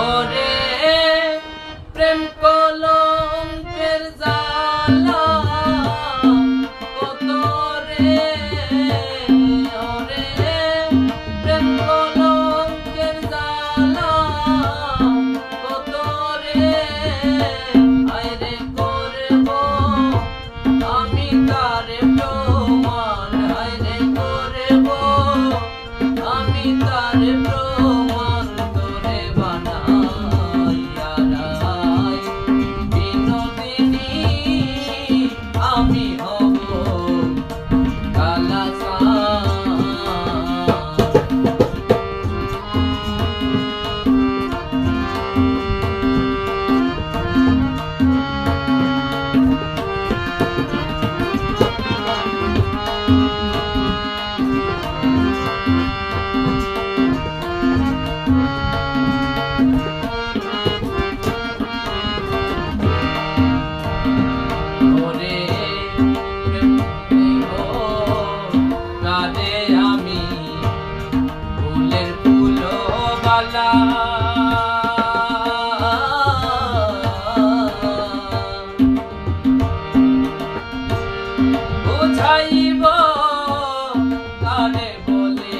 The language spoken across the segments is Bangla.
ওরে প্রেম কলঙ্কের জ্বালা কত রে, ওরে প্রেম কলঙ্কের জ্বালা কত রে, আইরে করব আমি তারে প্রমাণ, আইরে করব আমি তারে প্রমাণ তোরে বানাইয়া রাই বিনোদিনী আমি হব কালাচাঁদ। আমি ফুলের ফুলবালা বুঝাইব কারে বলে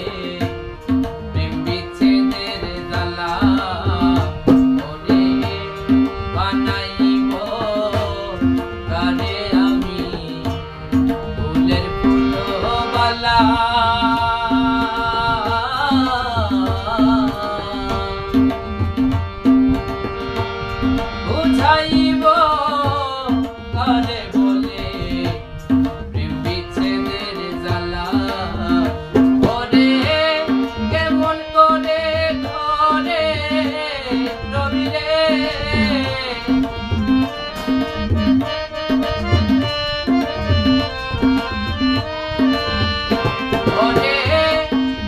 প্রেম বিচ্ছেদের জ্বালা, ওরে বানাইব কারে আমি ফুলের ফুলবালা। বুঝাইব কারে বলে প্রেম বিচ্ছেদের জ্বালা, ওরে কেমন করে ঘরে রবি রে, ওরে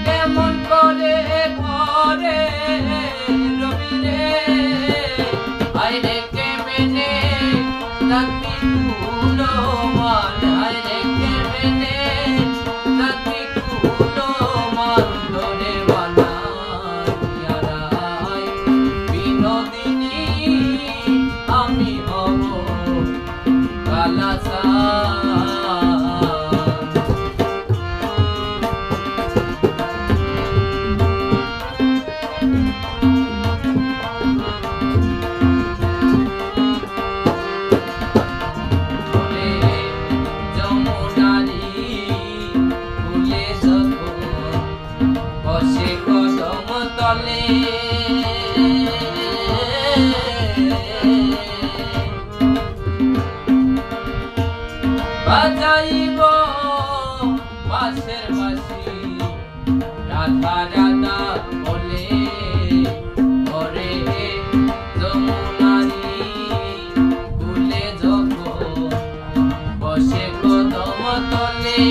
কেমন করে ঘরে রবি রে, আইরে কেমনে রাখবি কুলো মান, আইরে কেমনে রাখবি কুলো মান তোরে বানাইয়া রাই বিনোদিনী আমি হব কালাচাঁদ। বসে কদম তলে বাজাইব বাঁশের বাঁশি রাধা রাধা বলে, ওরে যমুনারি কুলে যখন বসে কদম তলে।